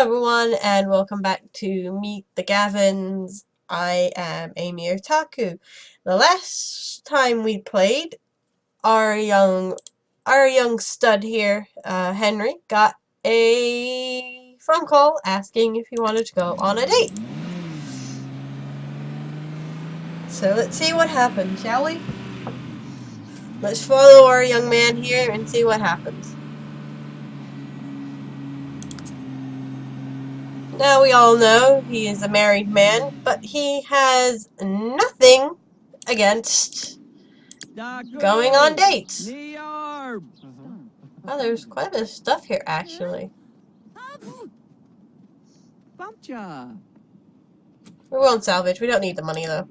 everyone, and welcome back to Meet the Gavins. I am Ami-otaku. The last time we played, our young stud here, Henry, got a phone call asking if he wanted to go on a date. So let's see what happens, shall we? Let's follow our young man here and see what happens. Now we all know he is a married man, but he has nothing against going on dates. Oh, there's quite a bit of stuff here, actually. We won't salvage. We don't need the money, though.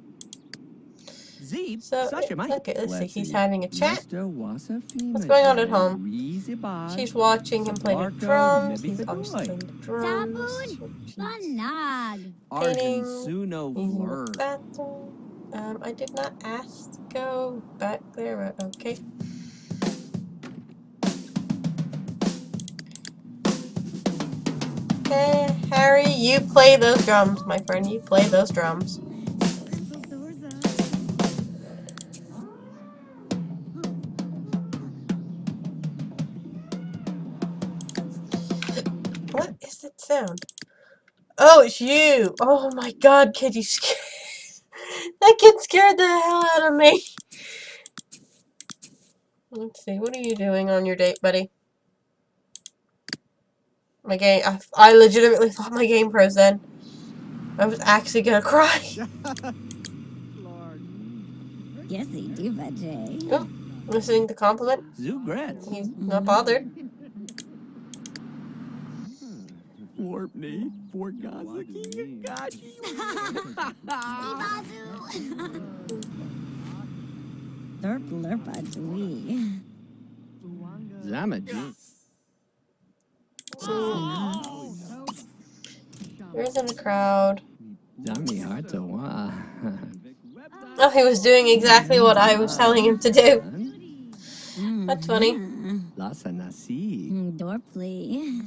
So, okay, let's see. He's having a chat. What's going on at home? She's watching him play the drums. He's obviously playing the drums. She's painting. He's in the bathroom. I did not ask to go back there, but okay. Okay, Harry, you play those drums, my friend. You play those drums. What is that sound? Oh, it's you! Oh my god, kid, you scared. That kid scared the hell out of me. Let's see, what are you doing on your date, buddy? My game, I legitimately thought my game froze then. I was actually gonna cry. Yes, he do, but Jay. Oh, listening to compliment. He's not bothered. Derp lerpa dwee. There isn't a crowd. Oh, he was doing exactly what I was telling him to do. That's funny. Dorply.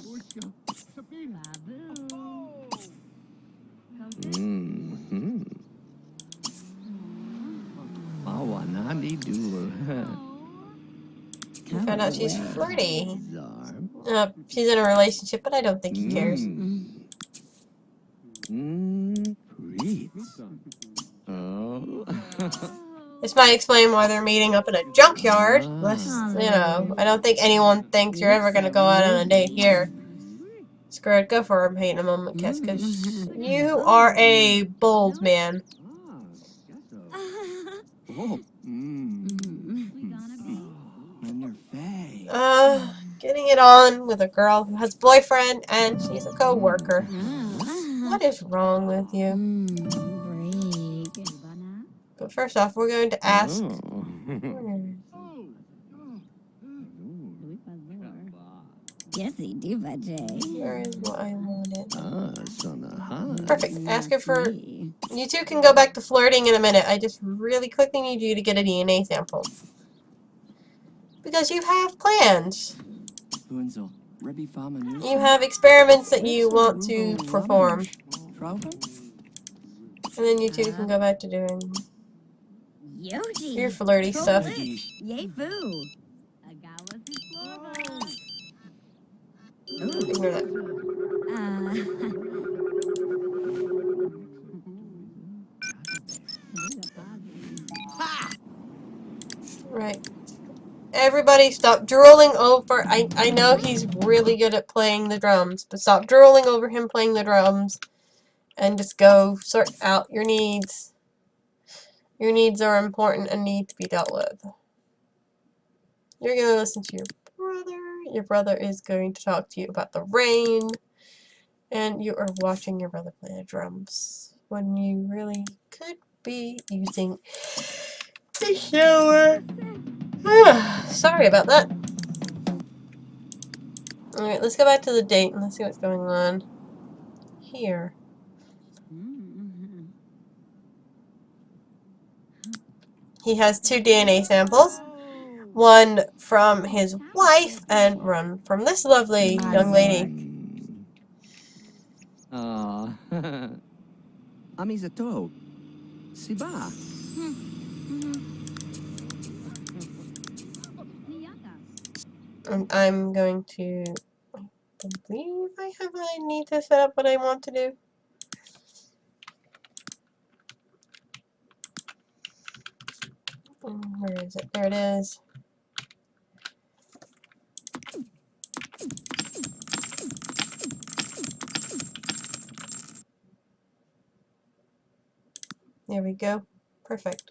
You found out she's flirty. She's in a relationship, but I don't think he cares. This might explain why they're meeting up in a junkyard. I don't think anyone thinks you're ever gonna go out on a date here. Screw it, go for a paint a moment kiss, because you are a bold man. Getting it on with a girl who has a boyfriend and she's a co-worker. What is wrong with you? But first off, we're going to ask... Yes, he do, but Jay. Where is what I wanted? Perfect. Ask her for... You two can go back to flirting in a minute. I just really quickly need you to get a DNA sample. Because you have plans. You have experiments that you want to perform. And then you two can go back to doing your flirty stuff. Ignore that. Right. Everybody stop drooling over. I know he's really good at playing the drums, but stop drooling over him playing the drums and just go sort out your needs. Your needs are important and need to be dealt with. You're going to listen to your brother. Your brother is going to talk to you about the rain. And you are watching your brother play the drums when you really could be using the shower. Sorry about that. Alright, let's go back to the date and let's see what's going on here. He has 2 DNA samples. One from his wife and one from this lovely young lady. Ami-otaku. Siba. And I'm going to... I believe I need to set up what I want to do. Where is it? There it is. There we go. Perfect.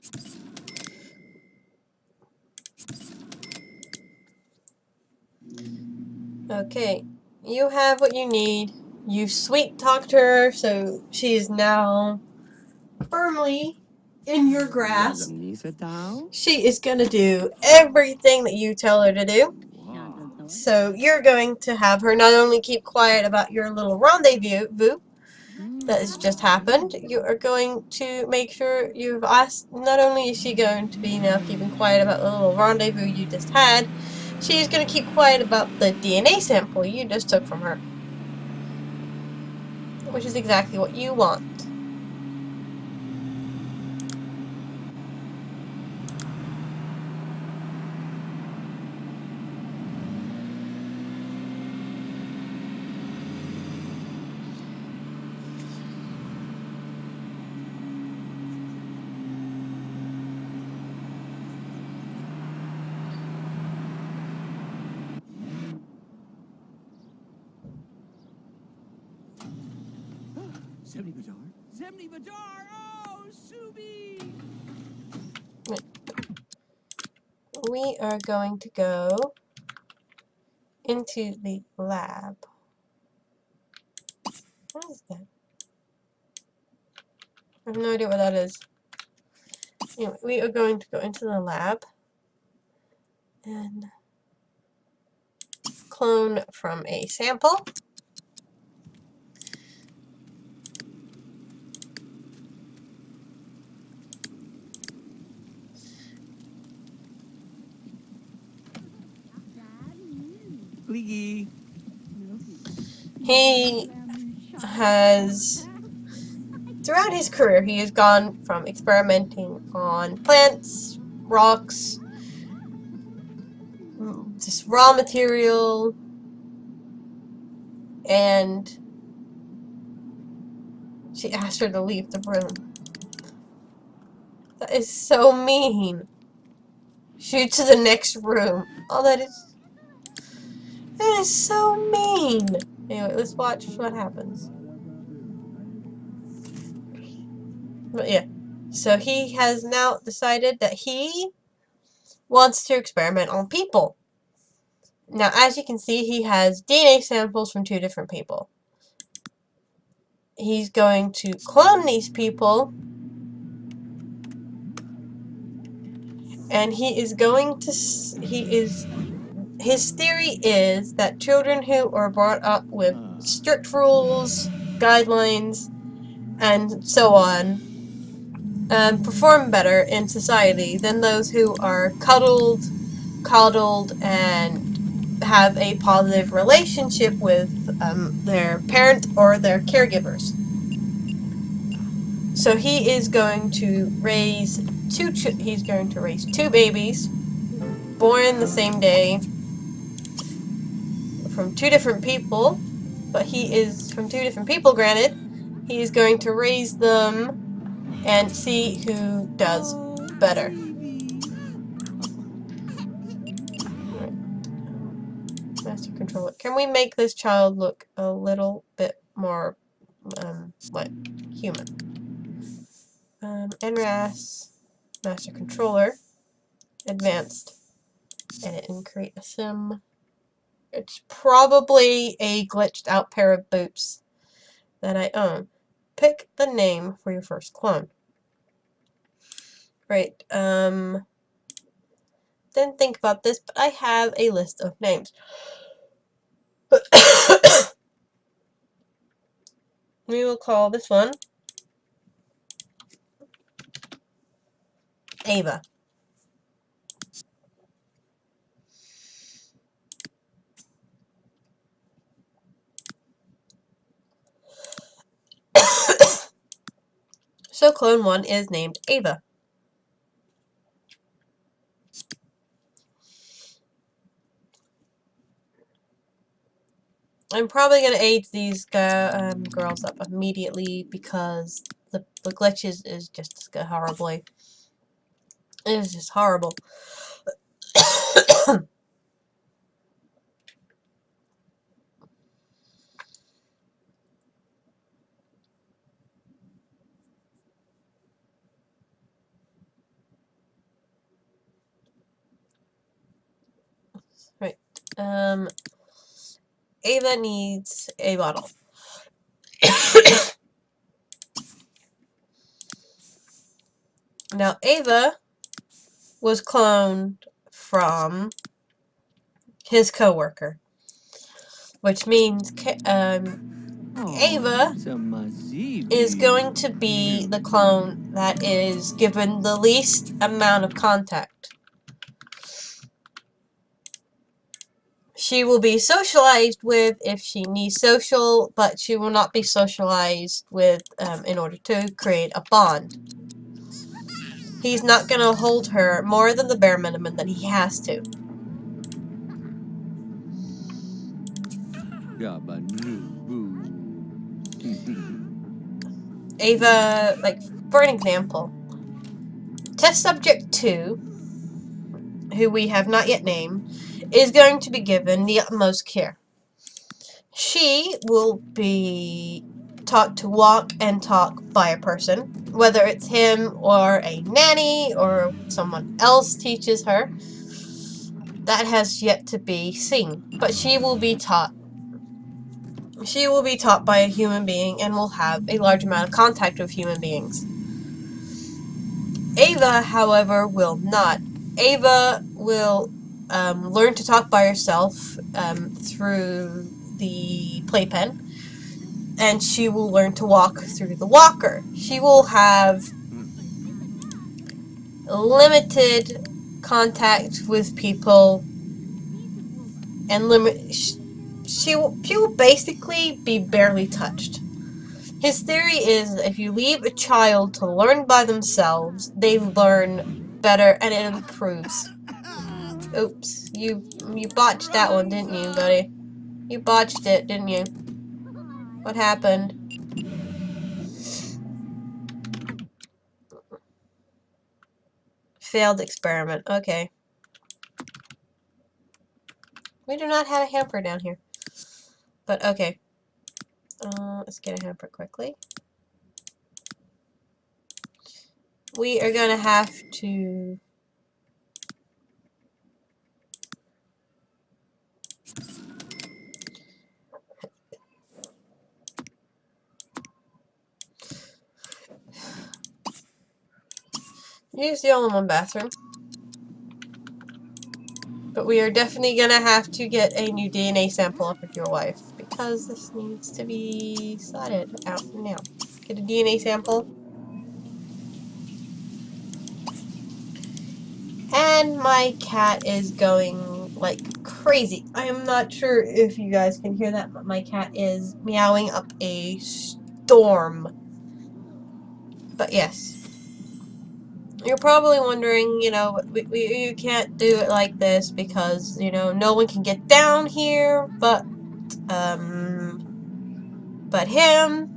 Okay. You have what you need. You sweet talked her, so she is now firmly in your grasp. She is going to do everything that you tell her to do. So you're going to have her not only keep quiet about your little rendezvous that has just happened, you are going to make sure you've asked, not only is she going to be now keeping quiet about the little rendezvous you just had, she's going to keep quiet about the DNA sample you just took from her. Which is exactly what you want. Zemni Badar! Oh, Subi! We are going to go into the lab. What is that? I have no idea what that is. Anyway, we are going to go into the lab and clone from a sample. Gleegi. He has, throughout his career, he has gone from experimenting on plants, rocks, just raw material, and she asked her to leave the room. That is so mean. Shoot to the next room. Oh, that is so mean. Anyway, let's watch what happens. But yeah, so he has now decided that he wants to experiment on people. Now, as you can see, he has DNA samples from 2 different people. He's going to clone these people, and he is going to, his theory is that children who are brought up with strict rules, guidelines, and so on, perform better in society than those who are coddled, and have a positive relationship with their parent or their caregivers. So he is going to raise he's going to raise 2 babies born the same day from 2 different people, but he is from 2 different people, granted. He is going to raise them and see who does better. Master controller. Can we make this child look a little bit more, like, human? NRAS, master controller, advanced, edit and create a sim. It's probably a glitched out pair of boots that I own. Pick the name for your first clone. Right, didn't think about this, but I have a list of names. We will call this one Ava. So clone 1 is named Ava. I'm probably going to age these girls up immediately because the glitches is just horribly. It is just horrible. Right. Ava needs a bottle. Now, Ava was cloned from his coworker, which means Ava is going to be the clone that is given the least amount of contact. She will be socialized with if she needs social, but she will not be socialized with in order to create a bond. He's not going to hold her more than the bare minimum that he has to. Ava, like, for an example, test subject 2, who we have not yet named, is going to be given the utmost care. She will be taught to walk and talk by a person, whether it's him or a nanny or someone else teaches her. That has yet to be seen, but she will be taught. She will be taught by a human being and will have a large amount of contact with human beings. Ava, however, will not. Ava will learn to talk by herself through the playpen, and she will learn to walk through the walker. She will have limited contact with people and she will basically be barely touched. His theory is that if you leave a child to learn by themselves, they learn better and it improves. Oops, you botched that one, didn't you, buddy? You botched it, didn't you? What happened? Failed experiment. Okay. We do not have a hamper down here. But okay. Let's get a hamper quickly. We are gonna have to use the all-in-one bathroom. But we are definitely gonna have to get a new DNA sample of your wife because this needs to be sorted out now. Get a DNA sample. And my cat is going like crazy. I am not sure if you guys can hear that, but my cat is meowing up a storm. But yes. You're probably wondering, you know, you can't do it like this because, you know, no one can get down here but him,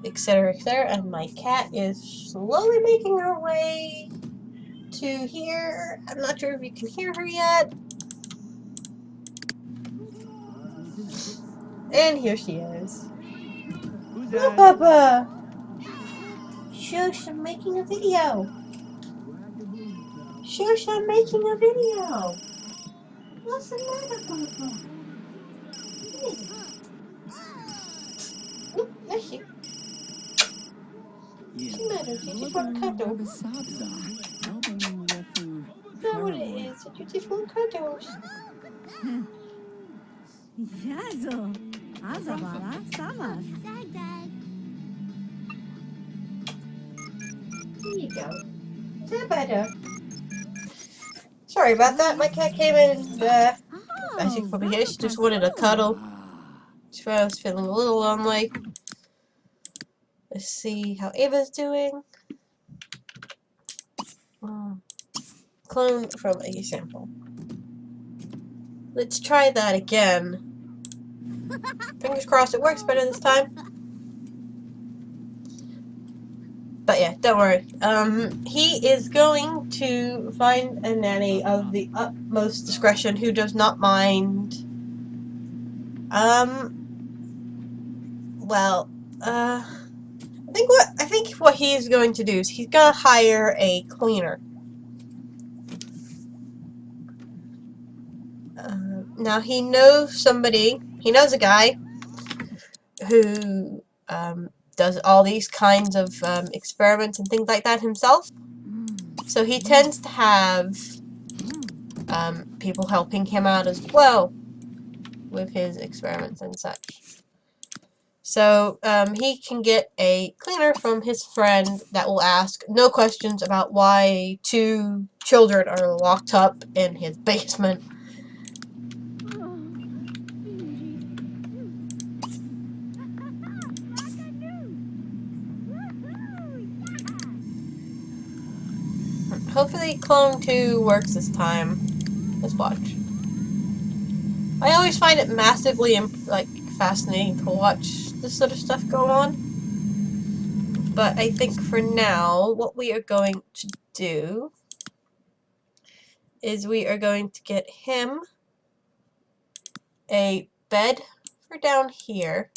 etc., etc. And my cat is slowly making her way to here. I'm not sure if you can hear her yet. And here she is. No, Papa! Shush, I'm making a video. Shush, I'm making a video. What's the matter, Papa? Oop, there she. What's the matter? You just want a cuddle? That's what it is. You just want cuddles. Yazo. Azabara Samas. Here you go. Is that better? Sorry about that. My cat came in and, as you can probably hear, she just wanted a cuddle. She was feeling a little lonely. Let's see how Ava's doing. Clone from a sample. Let's try that again. Fingers crossed it works better this time. But yeah, don't worry. He is going to find a nanny of the utmost discretion who does not mind. Well, I think what he's going to do is he's gonna hire a cleaner. Now he knows somebody. He knows a guy who does all these kinds of experiments and things like that himself. So he tends to have people helping him out as well with his experiments and such. So he can get a cleaner from his friend that will ask no questions about why 2 children are locked up in his basement. Hopefully Clone 2 works this time. Let's watch. I always find it massively fascinating to watch this sort of stuff go on. But I think for now, what we are going to do is we are going to get him a bed for down here.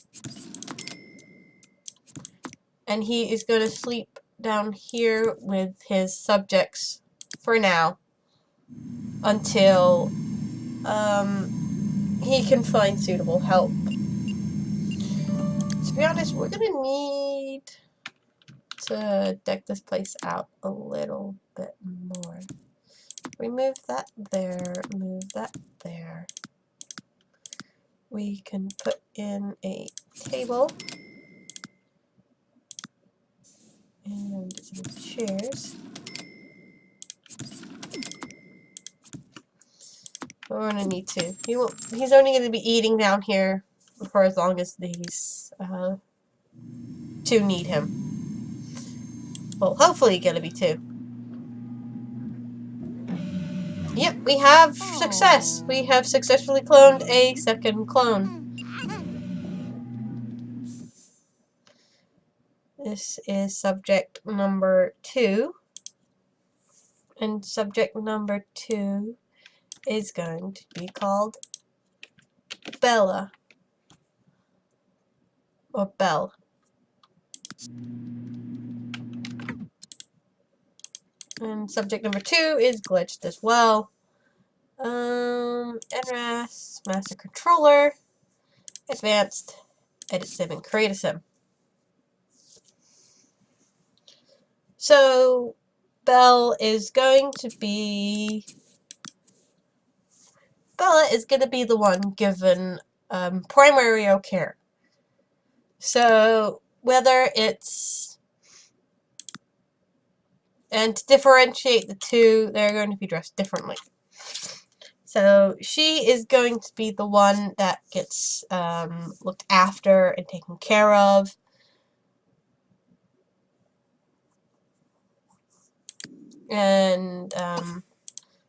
And he is going to sleep down here with his subjects for now. Until he can find suitable help. To be honest, we're going to need to deck this place out a little bit more. Remove that there, move that there. We can put in a table and some chairs. We're going to need to. He's only going to be eating down here for as long as these 2 need him. Well, hopefully going to be 2. Yep, we have success. We have successfully cloned a second clone. This is subject number 2. And subject number 2 is going to be called Bella. Or Belle. And subject number 2 is glitched as well. NRAS, Master Controller, Advanced, Edit Sim, and Create a Sim. So, Bella is going to be the one given primary care. So, whether it's... And to differentiate the 2, they're going to be dressed differently. So she is going to be the one that gets looked after and taken care of. And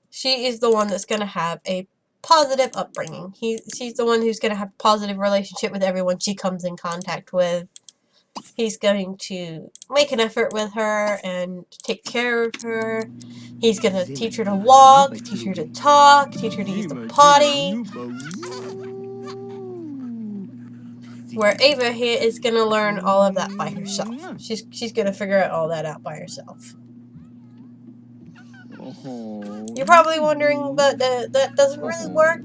she is the one that's going to have a positive upbringing. She's the one who's going to have a positive relationship with everyone she comes in contact with. He's going to make an effort with her and take care of her. He's going to teach her to walk, teach her to talk, teach her to use the potty. Where Ava here is going to learn all of that by herself. She's going to figure out all that out by herself. You're probably wondering, but that doesn't really work.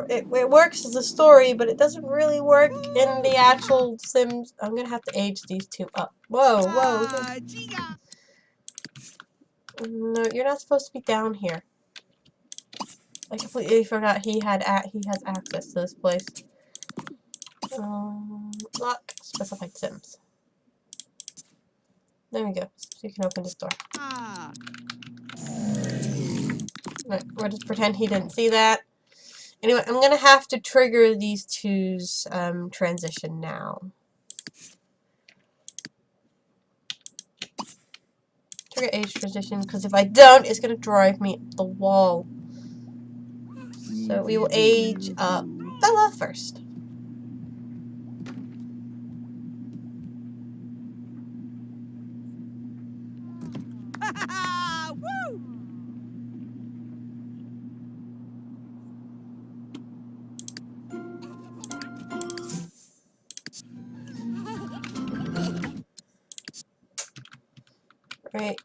It works as a story, but it doesn't really work in the actual Sims. I'm going to have to age these 2 up. Whoa, whoa. No, you're not supposed to be down here. I completely forgot he has access to this place. Lock specified Sims. There we go. So you can open this door. Right, we'll just pretend he didn't see that. Anyway, I'm gonna have to trigger these 2's transition now. Trigger age transition, because if I don't, it's going to drive me up the wall. So we will age up Bella first. Woo! Right.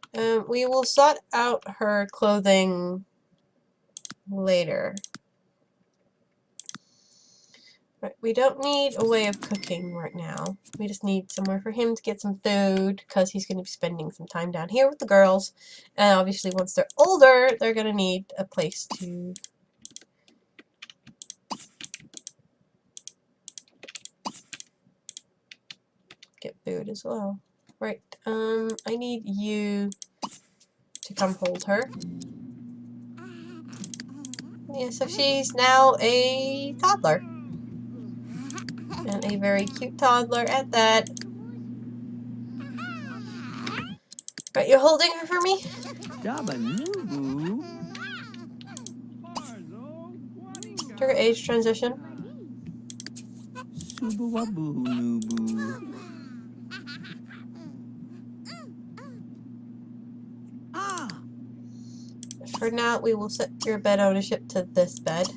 We will sort out her clothing later. Right. We don't need a way of cooking right now. We just need somewhere for him to get some food because he's going to be spending some time down here with the girls. And obviously once they're older, they're going to need a place to get food as well. Right. I need you to come hold her. Yeah, so she's now a toddler. And a very cute toddler at that. Right, you're holding her for me? Dabanubu. Trigger age transition. Subawabu nubu. For now, we will set your bed ownership to this bed.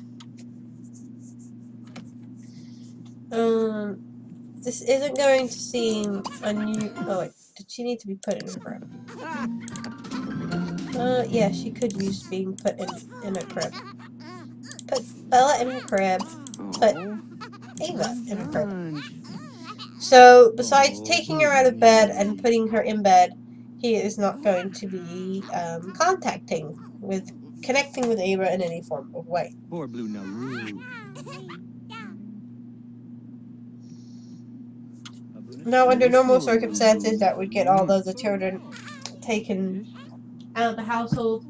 This isn't going to seem unusual. Oh wait, did she need to be put in her crib? Yeah, she could use being put in a crib. Put Bella in her crib. Put Ava in her crib. So, besides taking her out of bed and putting her in bed, he is not going to be connecting with Ava in any form of way. Or blue naru. Now, under normal circumstances, that would get all those the children taken out of the household.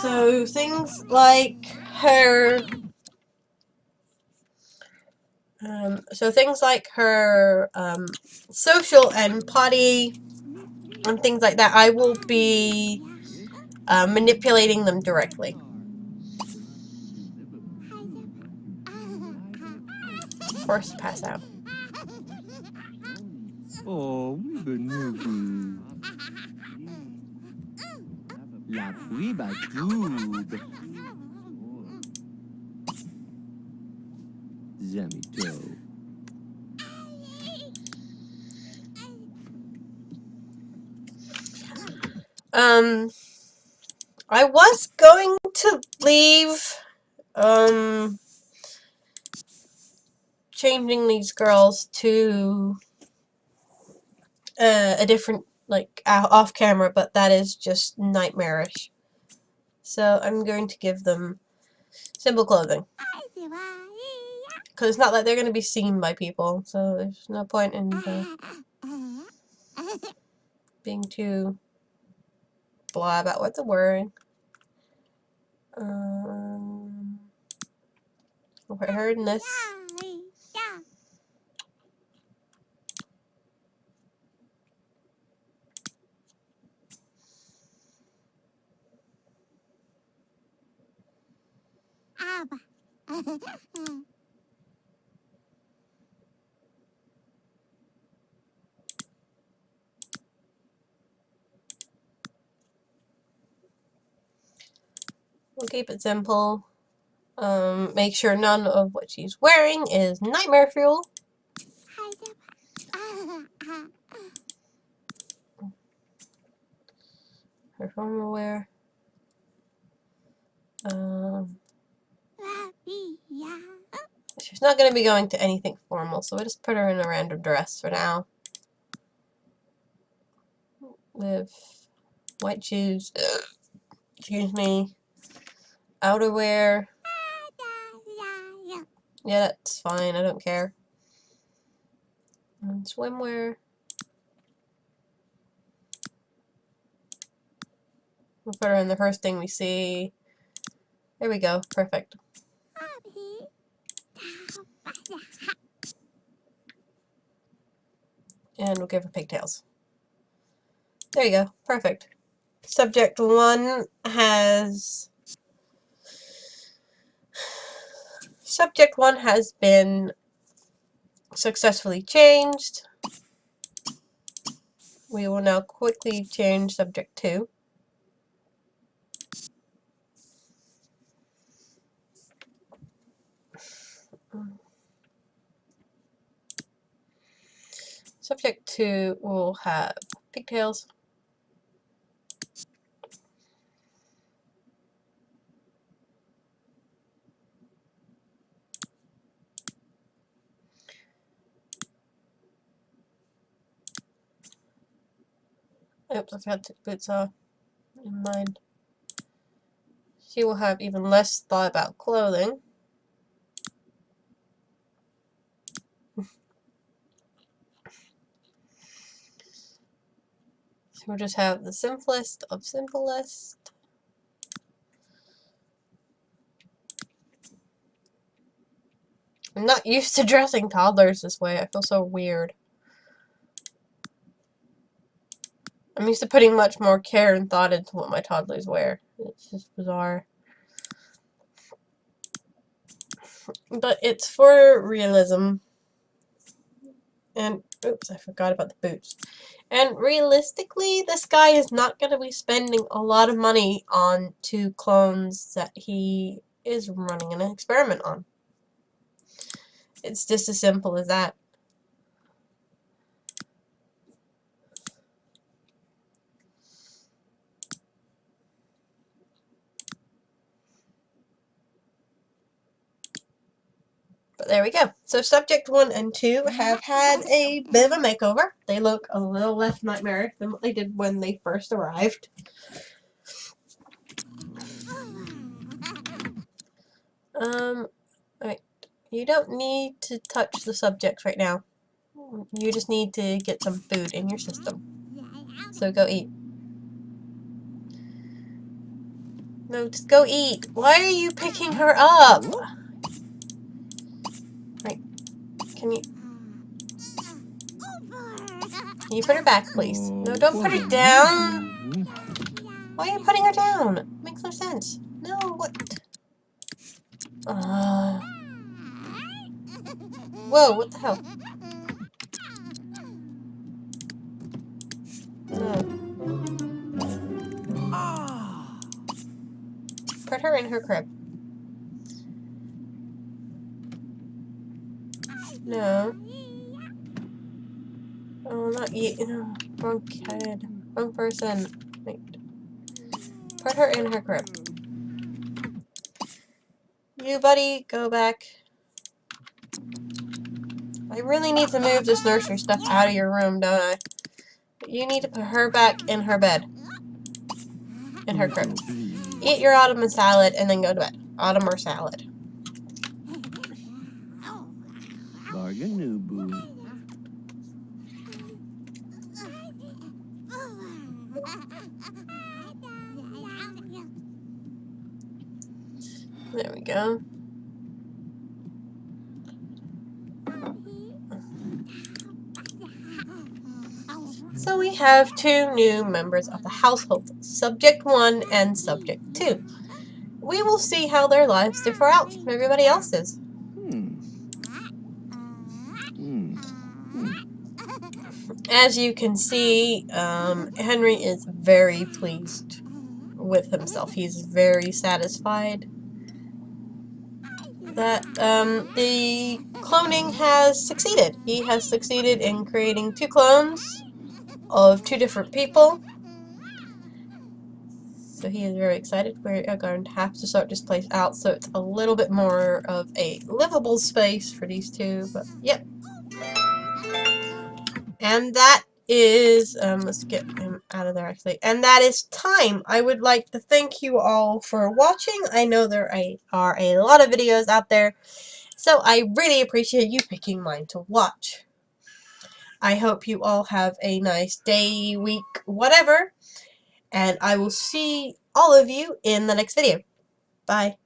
So things like her, social and potty and things like that, I will be manipulating them directly. Forced to pass out. Oh, nubu. La puiba tube. Zamito. I was going to leave, changing these girls to a different, like, off camera, but that is just nightmarish. So I'm going to give them simple clothing. Because it's not like they're going to be seen by people, so there's no point in being too blah about what they're wearing. We'll put her in this. We'll keep it simple. Make sure none of what she's wearing is nightmare fuel. Her formal wear. She's not going to be going to anything formal, so we'll just put her in a random dress for now. With white shoes. Excuse me. Outerwear. Yeah, that's fine. I don't care. And swimwear. We'll put her in the first thing we see. There we go. Perfect. And we'll give her pigtails. There you go. Perfect. Subject 1 has... Subject 1 has been successfully changed. We will now quickly change subject 2. Subject 2 will have pigtails. Oops, I forgot to take boots off. Never mind. She will have even less thought about clothing. So we'll just have the simplest of simplest. I'm not used to dressing toddlers this way. I feel so weird. I'm used to putting much more care and thought into what my toddlers wear. It's just bizarre. But it's for realism. And, oops, I forgot about the boots. And realistically, this guy is not going to be spending a lot of money on 2 clones that he is running an experiment on. It's just as simple as that. But there we go. So subject 1 and 2 have had a bit of a makeover. They look a little less nightmarish than what they did when they first arrived. Right. You don't need to touch the subjects right now. You just need to get some food in your system. So go eat. No, just go eat. Why are you picking her up? Right. Can you put her back, please? No, don't put her down. Why are you putting her down? It makes no sense. No, what? Whoa, what the hell? No. Put her in her crib. No. Oh, not you. No. Wrong kid. Wrong person. Wait. Put her in her crib. You, buddy, go back. I really need to move this nursery stuff out of your room, don't I? You need to put her back in her bed. In her crib. Eat your autumn and salad and then go to bed. Autumn or salad. There we go. So we have 2 new members of the household, Subject 1 and Subject 2. We will see how their lives differ out from everybody else's. As you can see, Henry is very pleased with himself. He's very satisfied that the cloning has succeeded. He has succeeded in creating 2 clones of 2 different people. So he is very excited. We are going to have to sort this place out so it's a little bit more of a livable space for these 2. But yep. And that is, let's get him out of there actually. And that is time. I would like to thank you all for watching. I know there are a lot of videos out there, so I really appreciate you picking mine to watch. I hope you all have a nice day, week, whatever. And I will see all of you in the next video. Bye.